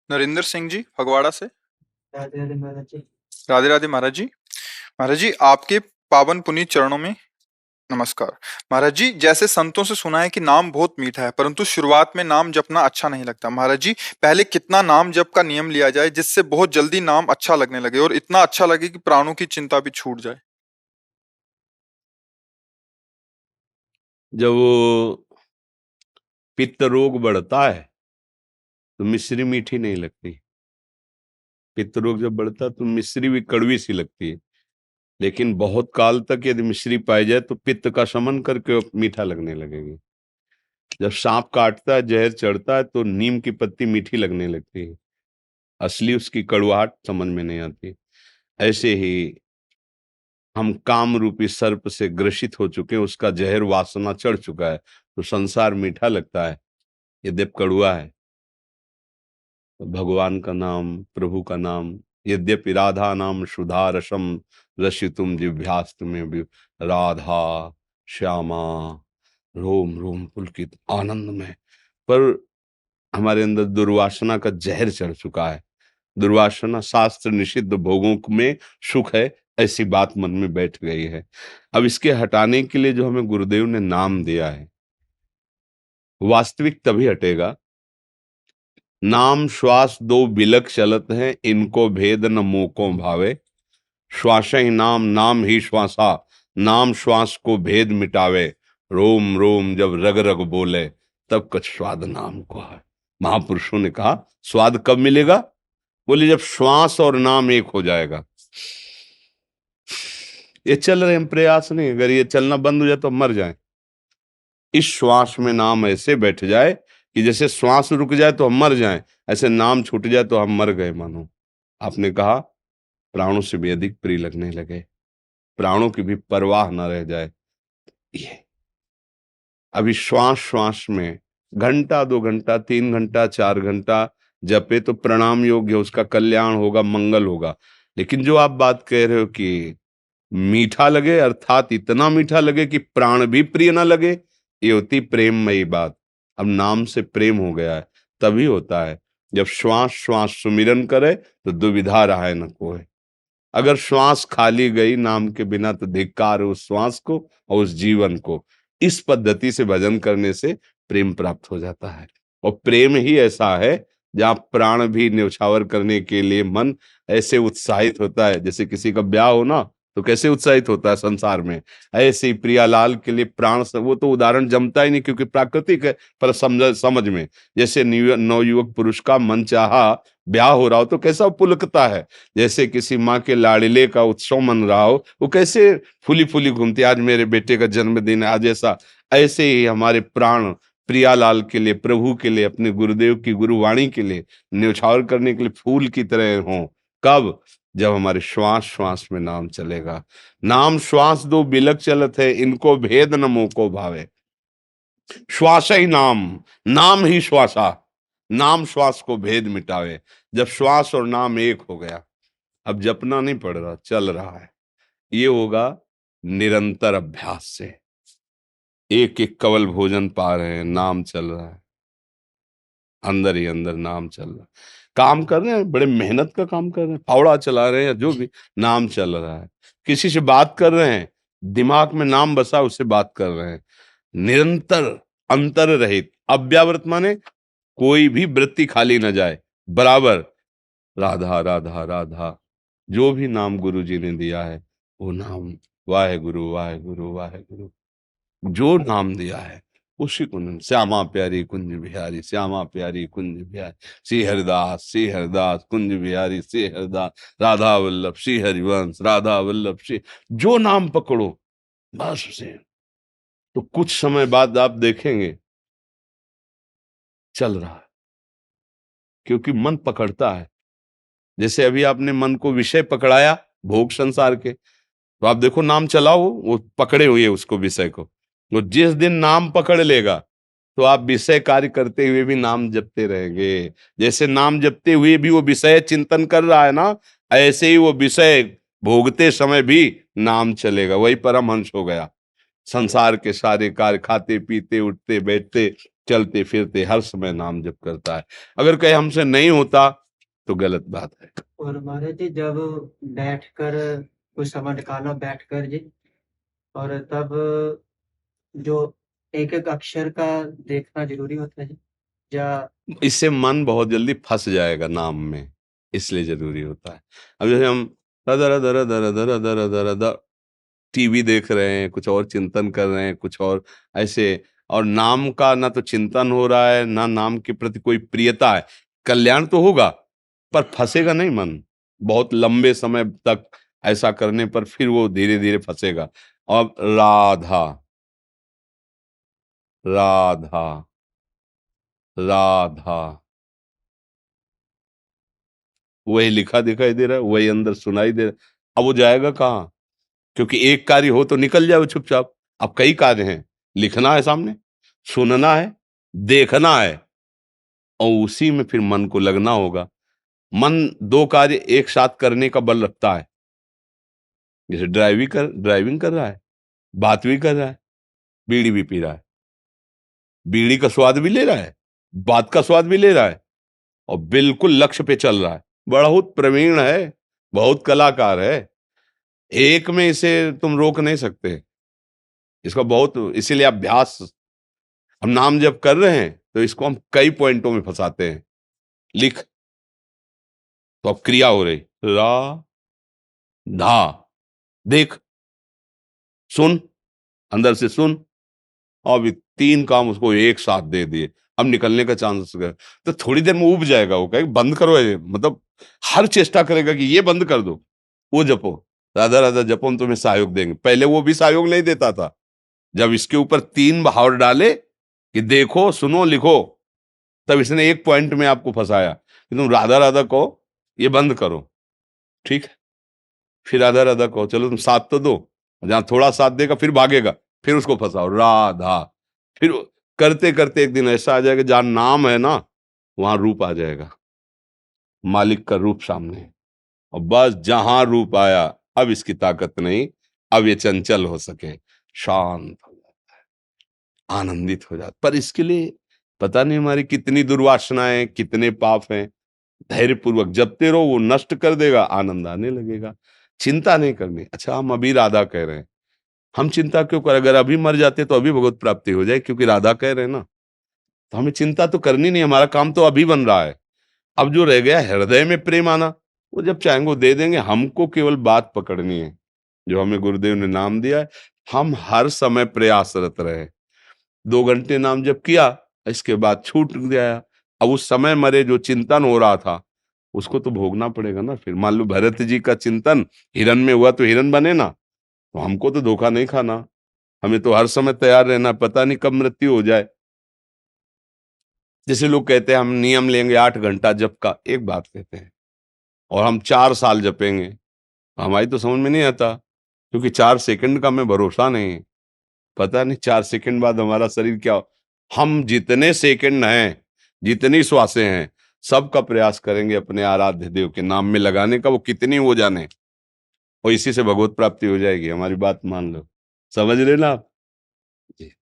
नरेंद्र सिंह जी फगवाड़ा से। राधे राधे महाराज जी। राधे राधे महाराज जी। महाराज जी आपके पावन पुनीत चरणों में नमस्कार। महाराज जी जैसे संतों से सुना है कि नाम बहुत मीठा है, परंतु शुरुआत में नाम जपना अच्छा नहीं लगता। महाराज जी पहले कितना नाम जप का नियम लिया जाए जिससे बहुत जल्दी नाम अच्छा लगने लगे और इतना अच्छा लगे कि प्राणों की चिंता भी छूट जाए। जब वो पित्त रोग बढ़ता है तो मिश्री मीठी नहीं लगती। पित्त रोग जब बढ़ता है तो मिश्री भी कड़वी सी लगती है, लेकिन बहुत काल तक यदि मिश्री पाई जाए तो पित्त का शमन करके वो मीठा लगने लगेगी। जब सांप काटता है, जहर चढ़ता है, तो नीम की पत्ती मीठी लगने लगती है, असली उसकी कड़वाहट समझ में नहीं आती। ऐसे ही हम काम रूपी सर्प से ग्रसित हो चुके हैं, उसका जहर वासना चढ़ चुका है, तो संसार मीठा लगता है, यद्यप कड़वा है। भगवान का नाम, प्रभु का नाम, यद्यपि राधा नाम सुधा रसम रसितुम जिह्वास्तु में भी, राधा श्यामा रोम रोम पुलकित आनंद में, पर हमारे अंदर दुर्वासना का जहर चढ़ चुका है। दुर्वासना शास्त्र निषिद्ध भोगों में सुख है, ऐसी बात मन में बैठ गई है। अब इसके हटाने के लिए जो हमें गुरुदेव ने नाम दिया है, वास्तविक तभी हटेगा। नाम श्वास दो बिलक चलत हैं, इनको भेद न मोको भावे। श्वास ही नाम, नाम ही श्वासा, नाम श्वास को भेद मिटावे। रोम रोम जब रग रग बोले, तब कुछ स्वाद नाम को है। महापुरुषों ने कहा स्वाद कब मिलेगा? बोले जब श्वास और नाम एक हो जाएगा। ये चल रहे हैं, प्रयास नहीं, अगर ये चलना बंद हो जाए तो हम मर जाएं। इस श्वास में नाम ऐसे बैठ जाए कि जैसे श्वास रुक जाए तो हम मर जाएं, ऐसे नाम छूट जाए तो हम मर गए मानो। आपने कहा प्राणों से भी अधिक प्रिय लगने लगे, प्राणों की भी परवाह न रह जाए। ये अभी श्वास श्वास में घंटा 2 घंटा 3 घंटा 4 घंटा जपे तो प्रणाम योग्य, उसका कल्याण होगा, मंगल होगा। लेकिन जो आप बात कह रहे हो कि मीठा लगे, अर्थात इतना मीठा लगे कि प्राण भी प्रिय ना लगे, ये होती प्रेममयी बात। अब नाम से प्रेम हो गया है, तभी होता है जब श्वास श्वास सुमिरन करे तो दुविधा रहा न कोई। अगर श्वास खाली गई नाम के बिना तो धिक्कार है उस श्वास को और उस जीवन को। इस पद्धति से भजन करने से प्रेम प्राप्त हो जाता है, और प्रेम ही ऐसा है जहाँ प्राण भी न्यौछावर करने के लिए मन ऐसे उत्साहित होता है। जैसे किसी का ब्याह हो ना तो कैसे उत्साहित होता है संसार में, ऐसे ही प्रियालाल के लिए प्राण वो तो उदाहरण जमता ही नहीं क्योंकि प्राकृतिक है, पर समझ में जैसे नवयुवक पुरुष का मन चाहा ब्याह हो रहा हो तो कैसा पुलकता है। जैसे किसी माँ के लाड़िले का उत्सव मन रहा हो, वो कैसे फूली फूली घूमती, आज मेरे बेटे का जन्मदिन है आज ऐसा। ऐसे ही हमारे प्राण प्रियालाल के लिए, प्रभु के लिए, अपने गुरुदेव की गुरुवाणी के लिए न्यौछावर करने के लिए फूल की तरह हों। कब? जब हमारे श्वास श्वास में नाम चलेगा। नाम श्वास दो बिलक चलत है, इनको भेद न मोको भावे। श्वास ही नाम, नाम ही श्वासा, नाम श्वास को भेद मिटावे। जब श्वास और नाम एक हो गया, अब जपना नहीं पड़ रहा, चल रहा है। ये होगा निरंतर अभ्यास से। एक एक कवल भोजन पा रहे हैं, नाम चल रहा है, अंदर ही अंदर नाम चल रहा है। काम कर रहे हैं, बड़े मेहनत का काम कर रहे हैं, फावड़ा चला रहे हैं, जो भी, नाम चल रहा है। किसी से बात कर रहे हैं, दिमाग में नाम बसा, उससे बात कर रहे हैं। निरंतर, अंतर रहित, अव्यावृत माने कोई भी वृत्ति खाली न जाए, बराबर राधा राधा राधा। जो भी नाम गुरु जी ने दिया है वो नाम, वाहे गुरु वाहे गुरु वाहे गुरु, जो नाम दिया है उसी को श्यामा प्यारी कुंज बिहारी, श्यामा प्यारी कुंज बिहारी, श्री हरिदास कुंज बिहारी, श्री हरिदास, राधा वल्लभ श्री हरिवंश, राधा वल्लभ श्री, जो नाम पकड़ो बस उसे। तो कुछ समय बाद आप देखेंगे चल रहा है, क्योंकि मन पकड़ता है। जैसे अभी आपने मन को विषय पकड़ाया भोग संसार के, तो आप देखो नाम चलाओ, वो पकड़े हुए उसको, विषय को। वो जिस दिन नाम पकड़ लेगा तो आप विषय कार्य करते हुए भी नाम जपते रहेंगे। जैसे नाम जपते हुए भी वो विषय चिंतन कर रहा है ना, ऐसे ही वो विषय भोगते समय भी नाम चलेगा। वही परमहंस हो गया। संसार के सारे कार्य, खाते पीते उठते बैठते चलते फिरते हर समय नाम जप करता है। अगर कहे हमसे नहीं होता तो गलत बात है। और महाराज जी जब बैठकर कुछ समय निकाला बैठकर जी, और तब जो एक एक अक्षर का देखना जरूरी होता है जी, या इससे मन बहुत जल्दी फंस जाएगा नाम में, इसलिए जरूरी होता है। अब जैसे हम दर दर दर दर दर दर दर टीवी देख रहे हैं, कुछ और चिंतन कर रहे हैं, कुछ और ऐसे, और नाम का ना तो चिंतन हो रहा है, ना नाम के प्रति कोई प्रियता है। कल्याण तो होगा पर फंसेगा नहीं मन, बहुत लंबे समय तक ऐसा करने पर फिर वो धीरे धीरे फंसेगा। अब राधा राधा राधा, वही लिखा दिखाई दे रहा है, वही अंदर सुनाई दे रहा है। अब वो जाएगा कहाँ? क्योंकि एक कार्य हो तो निकल जाए वो चुपचाप। अब कई कार्य हैं, लिखना है सामने, सुनना है, देखना है, और उसी में फिर मन को लगना होगा। मन दो कार्य एक साथ करने का बल रखता है। जैसे ड्राइविंग कर रहा है, बात भी कर रहा है, बीड़ी भी पी रहा है, बीड़ी का स्वाद भी ले रहा है, बात का स्वाद भी ले रहा है, और बिल्कुल लक्ष्य पे चल रहा है। बहुत प्रवीण है, बहुत कलाकार है, एक में इसे तुम रोक नहीं सकते। इसका बहुत, इसीलिए अभ्यास। हम नाम जब कर रहे हैं तो इसको हम कई पॉइंटों में फंसाते हैं। लिख, तो अब क्रिया हो रही, रा धा, देख, सुन, अंदर से सुन। अब ये तीन काम उसको एक साथ दे दिए, अब निकलने का चांस है। तो थोड़ी देर में उब जाएगा, वो कहेगा बंद करो ये, मतलब हर चेष्टा करेगा कि ये बंद कर दो। वो जपो, राधा राधा जपो, हम तुम्हें सहयोग देंगे। पहले वो भी सहयोग नहीं देता था। जब इसके ऊपर तीन बहाव डाले कि देखो, सुनो, लिखो, तब इसने एक पॉइंट में आपको फंसाया कि तुम राधा राधा कहो, ये बंद करो, ठीक है। फिर राधा राधा कहो, चलो तुम साथ तो दो, जहां थोड़ा साथ देगा फिर भागेगा, फिर उसको फंसाओ, राधा। फिर करते करते एक दिन ऐसा आ जाएगा जहां नाम है ना, वहां रूप आ जाएगा, मालिक का रूप सामने। और बस जहां रूप आया, अब इसकी ताकत नहीं, अब ये चंचल हो सके, शांत हो जाता है, आनंदित हो जाता। पर इसके लिए पता नहीं हमारी कितनी दुर्वासनाएं, कितने पाप हैं। धैर्य पूर्वक जपते रहो, वो नष्ट कर देगा, आनंद आने लगेगा। चिंता नहीं करनी। अच्छा, हम अभी राधा कह रहे हैं, हम चिंता क्यों करें? अगर अभी मर जाते तो अभी भगवत प्राप्ति हो जाए, क्योंकि राधा कह रहे हैं ना, तो हमें चिंता तो करनी नहीं, हमारा काम तो अभी बन रहा है। अब जो रह गया हृदय में प्रेम आना, वो जब चाहेंगे वो दे देंगे। हमको केवल बात पकड़नी है, जो हमें गुरुदेव ने नाम दिया है। हम हर समय प्रयासरत रहे। 2 घंटे नाम जप किया, इसके बाद छूट गया। अब उस समय मरे जो चिंतन हो रहा था, उसको तो भोगना पड़ेगा ना। फिर मान लो भरत जी का चिंतन हिरण में हुआ तो हिरण बने ना, तो हमको तो धोखा नहीं खाना। हमें तो हर समय तैयार रहना, पता नहीं कब मृत्यु हो जाए। जैसे लोग कहते हैं हम नियम लेंगे 8 घंटा जप का, एक बात कहते हैं, और हम 4 साल जपेंगे, हमारी तो समझ में नहीं आता, क्योंकि 4 सेकंड का हमें भरोसा नहीं है। पता नहीं 4 सेकंड बाद हमारा शरीर क्या हो। हम जितने सेकंड हैं, जितनी श्वासें हैं, सबका प्रयास करेंगे अपने आराध्य देव के नाम में लगाने का, वो कितनी हो जाने, और इसी से भगवत प्राप्ति हो जाएगी। हमारी बात मान लो, समझ रहे ना आप जी।